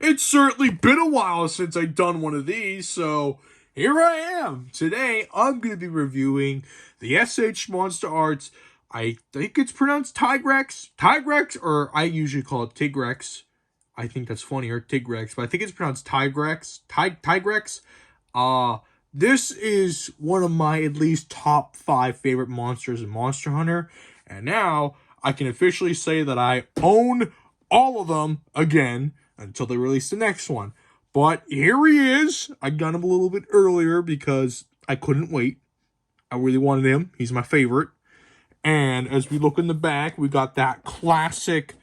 It's certainly been a while since I've done one of these, so here I am. Today, I'm going to be reviewing the MonsterArts. I think it's pronounced Tigrex, or I usually call it Tigrex. I think that's funnier, Tigrex, but I think it's pronounced Tigrex. Uh, this is one of my at least top 5 favorite monsters in Monster Hunter, and now I can officially say that I own all of them again until they release the next one. But here he is. I got him a little bit earlier because I couldn't wait. I really wanted him. He's my favorite. And as we look in the back, we got that classic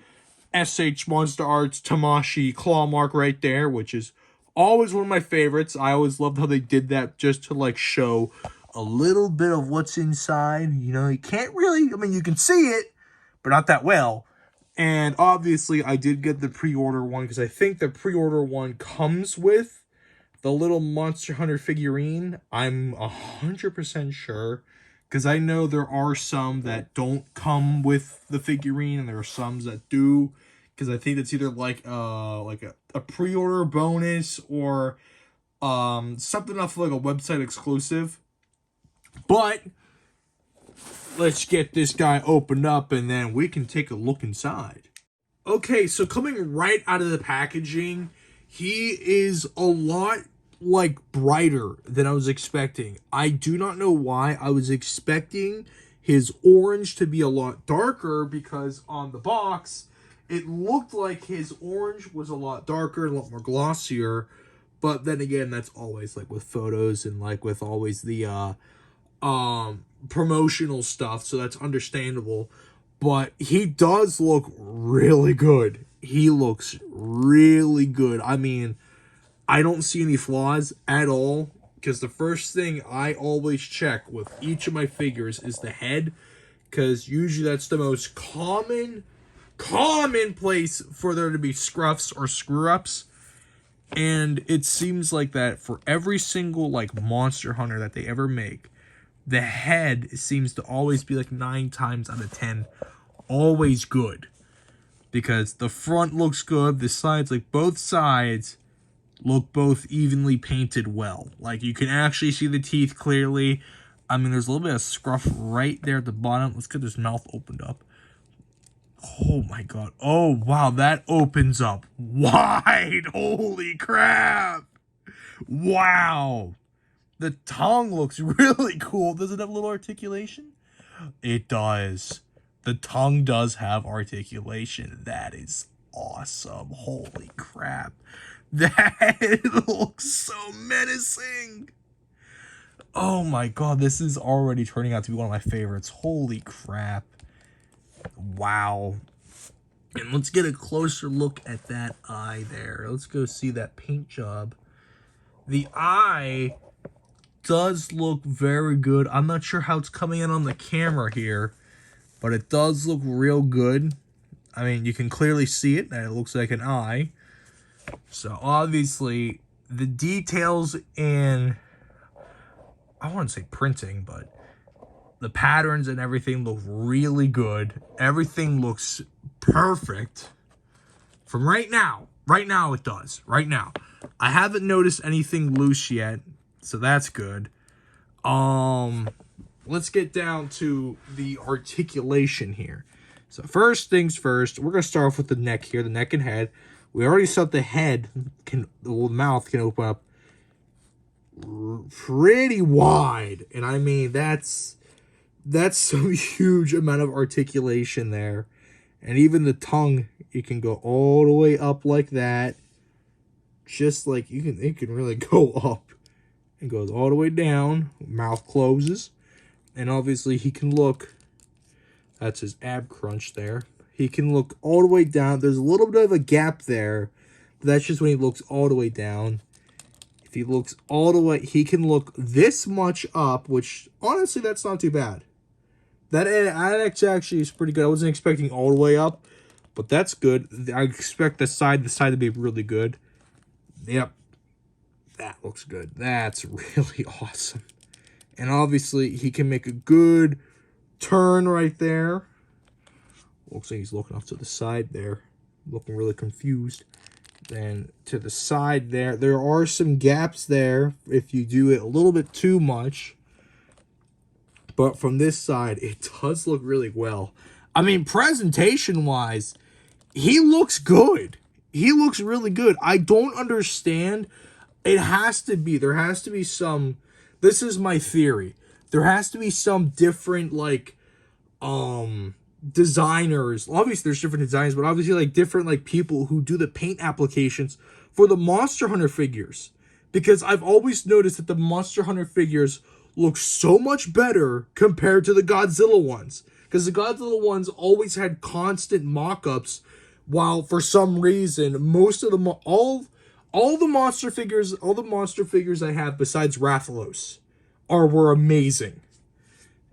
MonsterArts Tamashii claw mark right there, which is always one of my favorites. I always loved how they did that just to like show a little bit of what's inside. You know, you can't really, I mean, you can see it, but not that well. And obviously, I did get the pre-order one because I think the pre-order one comes with the little Monster Hunter figurine. I'm 100% sure because I know there are some that don't come with the figurine and there are some that do, because I think it's either like a pre-order bonus or something off like a website exclusive. But let's get this guy opened up and then we can take a look inside. Okay, so coming right out of the packaging, he is a lot like brighter than I was expecting. I do not know why. I was expecting his orange to be a lot darker because on the box it looked like his orange was a lot darker, a lot more glossier. But then again, that's always like with photos and like with always the promotional stuff, so that's understandable. But he does look really good. He looks really good. I mean, I don't see any flaws at all, because the first thing I always check with each of my figures is the head, because usually that's the most common place for there to be scruffs or screw-ups. And it seems like that for every single like Monster Hunter that they ever make, the head seems to always be like 9 times out of 10 always good, because the front looks good, the sides, like both sides look both evenly painted well. Like you can actually see the teeth clearly. I mean, there's a little bit of scruff right there at the bottom. Let's get this mouth opened up. Oh my god. Oh wow, that opens up wide. Holy crap. Wow. The tongue looks really cool. Does it have a little articulation? It does. The tongue does have articulation. That is awesome. Holy crap. That looks so menacing. Oh my god, this is already turning out to be one of my favorites. Holy crap. Wow. And let's get a closer look at that eye there. Let's go see that paint job. The eye does look very good. I'm not sure how it's coming in on the camera here, but it does look real good. I mean, you can clearly see it, and it looks like an eye. So obviously, the details in, I wouldn't say printing, but the patterns and everything look really good. Everything looks perfect. From right now it does. Right now. I haven't noticed anything loose yet, so that's good. Let's get down to the articulation here. So first things first, we're going to start off with the neck here, the neck and head. We already saw the head, the mouth can open up pretty wide. And I mean, that's some huge amount of articulation there. And even the tongue, you can go all the way up like that. Just like it can really go up. It goes all the way down. Mouth closes. And obviously he can look, that's his ab crunch there. He can look all the way down. There's a little bit of a gap there. But that's just when he looks all the way down. If he looks all the way, he can look this much up, which honestly, that's not too bad. That actually is pretty good. I wasn't expecting all the way up, but that's good. I expect the side to be really good. Yep. That looks good. That's really awesome. And obviously, he can make a good turn right there. Looks like he's looking off to the side there. Looking really confused. Then to the side there are some gaps there if you do it a little bit too much. But from this side, it does look really well. I mean, presentation-wise, he looks good. He looks really good. I don't understand. There has to be some, this is my theory. There has to be some different, like, designers. Obviously, there's different designs, but obviously, like, different, like, people who do the paint applications for the Monster Hunter figures. Because I've always noticed that the Monster Hunter figures look so much better compared to the Godzilla ones. Because the Godzilla ones always had constant mock-ups, while for some reason, most of them, all the monster figures I have besides Rathalos were amazing.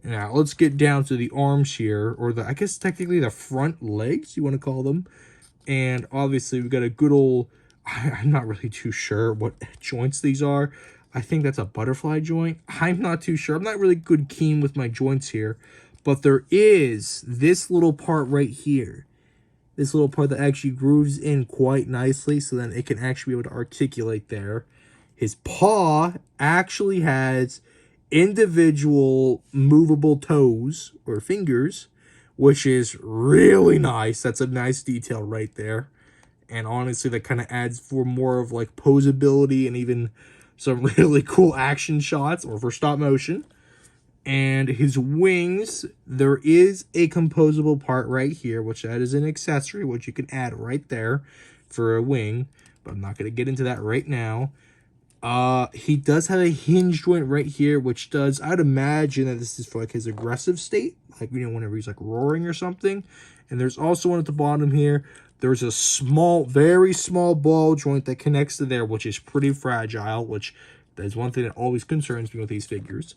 Now, let's get down to the arms here, or I guess technically the front legs, you want to call them. And obviously, we've got a good old, I'm not really too sure what joints these are. I think that's a butterfly joint. I'm not too sure. I'm not really keen with my joints here. But there is this little part right here. This little part that actually grooves in quite nicely, so then it can actually be able to articulate there. His paw actually has individual movable toes or fingers, which is really nice. That's a nice detail right there. And honestly, that kind of adds for more of like posability and even some really cool action shots or for stop motion. And his wings, there is a composable part right here, which that is an accessory, which you can add right there for a wing. But I'm not going to get into that right now. He does have a hinge joint right here, which does, I'd imagine that this is for like his aggressive state. Like, you know, whenever he's like roaring or something. And there's also one at the bottom here. There's a small, very small ball joint that connects to there, which is pretty fragile, which is one thing that always concerns me with these figures.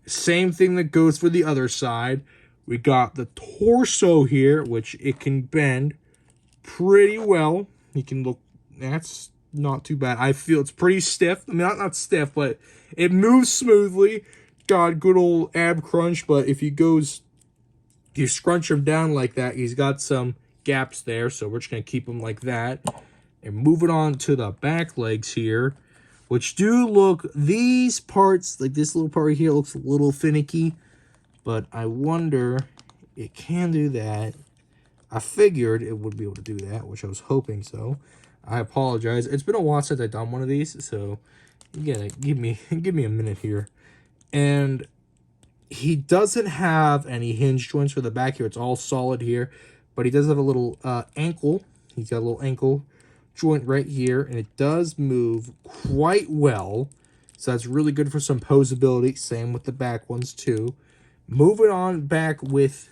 Same thing that goes for the other side. We got the torso here, which it can bend pretty well. He can look, that's not too bad. I feel it's pretty stiff. I mean, not stiff, but it moves smoothly. Got good old ab crunch, but if you scrunch him down like that, he's got some gaps there, so we're just going to keep him like that. And moving on to the back legs here, which do look, these parts, like this little part right here looks a little finicky, but I wonder, it can do that. I figured it would be able to do that, which I was hoping so. I apologize. It's been a while since I've done one of these, so you gotta give me a minute here. And he doesn't have any hinge joints for the back here. It's all solid here. But he does have a little ankle. He's got a little ankle joint right here. And it does move quite well. So that's really good for some posability. Same with the back ones too. Moving on back with...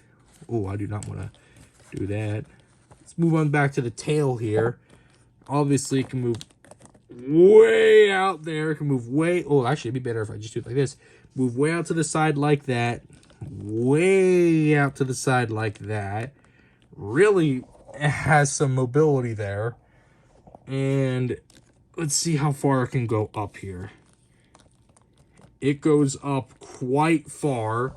Oh, I do not want to do that. Let's move on back to the tail here. Obviously, it can move way out there. It can move way... Oh, actually, it'd be better if I just do it like this. Move way out to the side like that. Way out to the side like that. Really has some mobility there. And let's see how far it can go up here. It goes up quite far,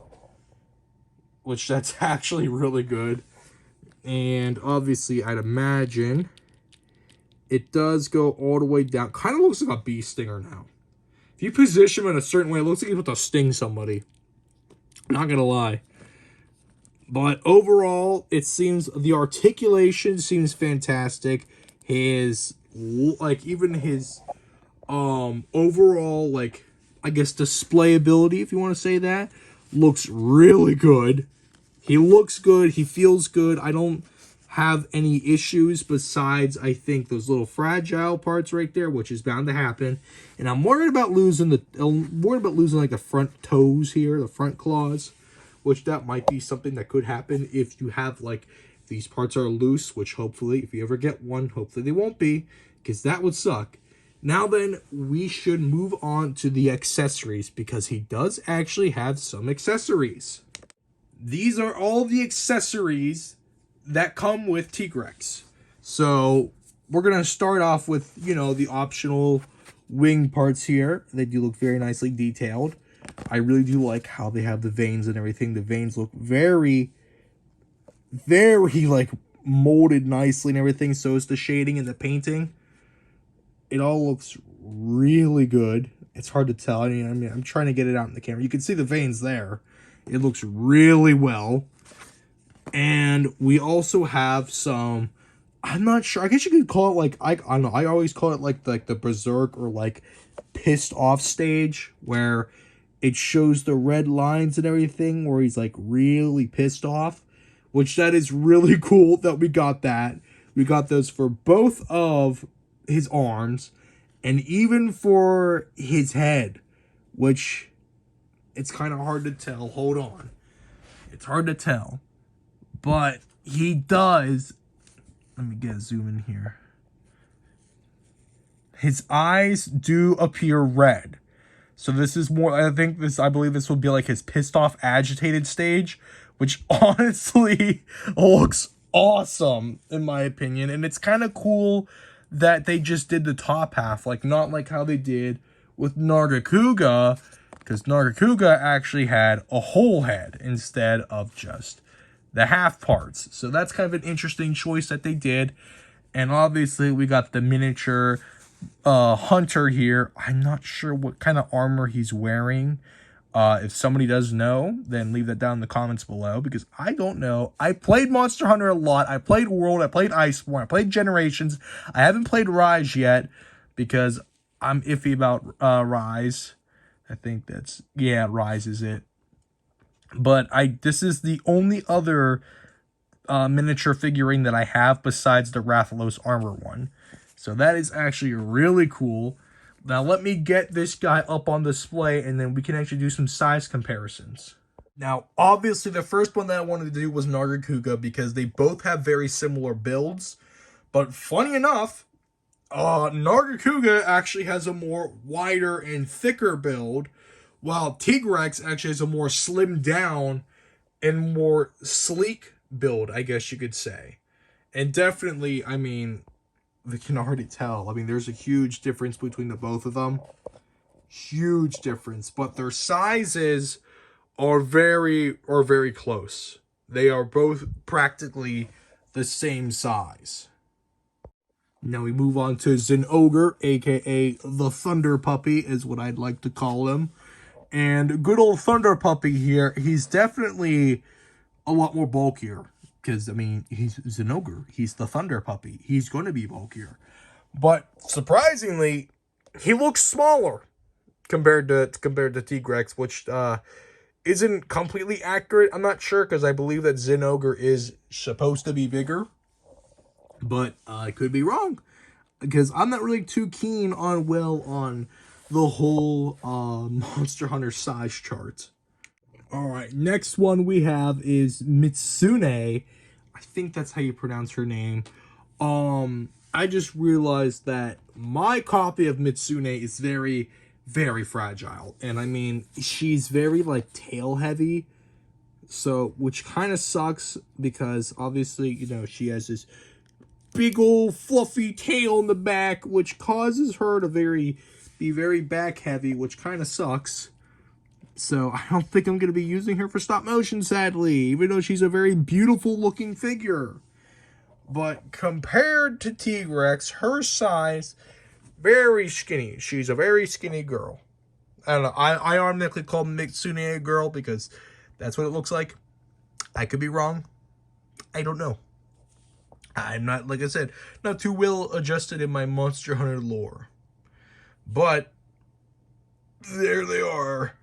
which that's actually really good. And obviously, I'd imagine it does go all the way down. Kind of looks like a bee stinger now. If you position him in a certain way, it looks like he's about to sting somebody. Not gonna lie. But overall, it seems the articulation seems fantastic. His, like, even his overall, like, I guess display ability, if you want to say that, looks really good. He looks good. He feels good. I don't have any issues besides, I think, those little fragile parts right there, which is bound to happen. And I'm worried about losing like the front toes here, the front claws. Which that might be something that could happen if you have, like, these parts are loose, which hopefully, if you ever get one, hopefully they won't be, because that would suck. Now then, we should move on to the accessories, because he does actually have some accessories. These are all the accessories that come with Tigrex. So, we're going to start off with, you know, the optional wing parts here. They do look very nicely detailed. I really do like how they have the veins and everything. The veins look very, very, like, molded nicely and everything. So is the shading and the painting. It all looks really good. It's hard to tell. I mean, I'm trying to get it out in the camera. You can see the veins there. It looks really well. And we also have some, I'm not sure, I guess you could call it like, I don't know, I always call it like the berserk or like pissed off stage, where it shows the red lines and everything, where he's like really pissed off, which that is really cool that we got that. We got those for both of his arms and even for his head, which it's kind of hard to tell. Hold on. It's hard to tell. But he does. Let me get a zoom in here. His eyes do appear red. So this is more, I believe this would be like his pissed off, agitated stage, which honestly looks awesome in my opinion. And it's kind of cool that they just did the top half, like not like how they did with Nargacuga, because Nargacuga actually had a whole head instead of just the half parts. So that's kind of an interesting choice that they did. And obviously we got the miniature hunter here. I'm not sure what kind of armor he's wearing. If somebody does know, then leave that down in the comments below, because I don't know. I played Monster Hunter a lot. I played World, I played Iceborne, I played Generations. I haven't played Rise yet because I'm iffy about Rise. I think that's, yeah, Rise is it. But this is the only other miniature figurine that I have besides the Rathalos armor one. So that is actually really cool. Now let me get this guy up on display and then we can actually do some size comparisons. Now, obviously the first one that I wanted to do was Nargacuga because they both have very similar builds. But funny enough, Nargacuga actually has a more wider and thicker build, while Tigrex actually has a more slimmed down and more sleek build, I guess you could say. And definitely, I mean, they can already tell. I mean, there's a huge difference between the both of them. Huge difference. But their sizes are very close. They are both practically the same size. Now we move on to Zinogre, aka the Thunder Puppy, is what I'd like to call him. And good old Thunder Puppy here, he's definitely a lot more bulkier. Because, I mean, he's Zinogre. He's the Thunder Puppy. He's going to be bulkier. But, surprisingly, he looks smaller compared to Tigrex, which isn't completely accurate. I'm not sure, because I believe that Zinogre is supposed to be bigger. But I could be wrong, because I'm not really too keen on the whole Monster Hunter size chart. Alright, next one we have is Mitsune. I think that's how you pronounce her name. I just realized that my copy of Mitsune is very, very fragile. And I mean, she's very, like, tail heavy. So, which kind of sucks, because obviously, you know, she has this big old fluffy tail in the back, which causes her to be very back heavy, which kind of sucks. So I don't think I'm going to be using her for stop motion, sadly, even though she's a very beautiful looking figure. But compared to Tigrex, her size, very skinny. She's a very skinny girl. I don't know. I automatically call Mitsune a girl because that's what it looks like. I could be wrong. I don't know. I'm not, like I said, not too well adjusted in my Monster Hunter lore. But there they are.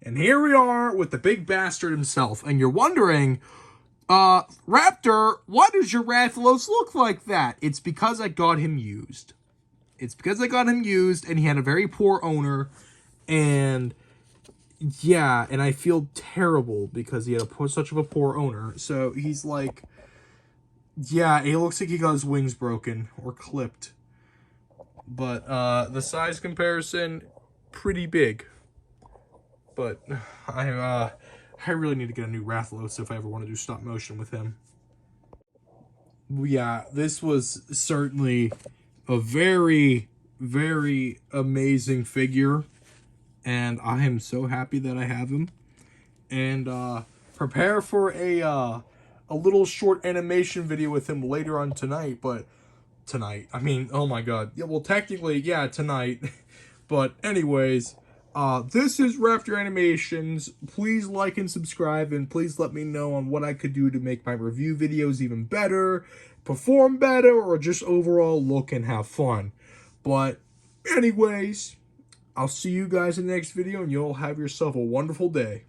And here we are with the big bastard himself. And you're wondering, Raptor, why does your Rathalos look like that? It's because I got him used. It's because I got him used and he had a very poor owner. And yeah, and I feel terrible because he had such of a poor owner. So he's like, yeah, it looks like he got his wings broken or clipped. But the size comparison, pretty big. But I really need to get a new Rathalos if I ever want to do stop motion with him. Yeah, this was certainly a very, very amazing figure. And I am so happy that I have him. And prepare for a little short animation video with him later on tonight. But tonight. I mean, oh my god. Yeah, well, technically, yeah, tonight. But anyways, this is Raptor Animations. Please like and subscribe, and please let me know on what I could do to make my review videos even better, perform better, or just overall look and have fun. But anyways, I'll see you guys in the next video, and you'll have yourself a wonderful day.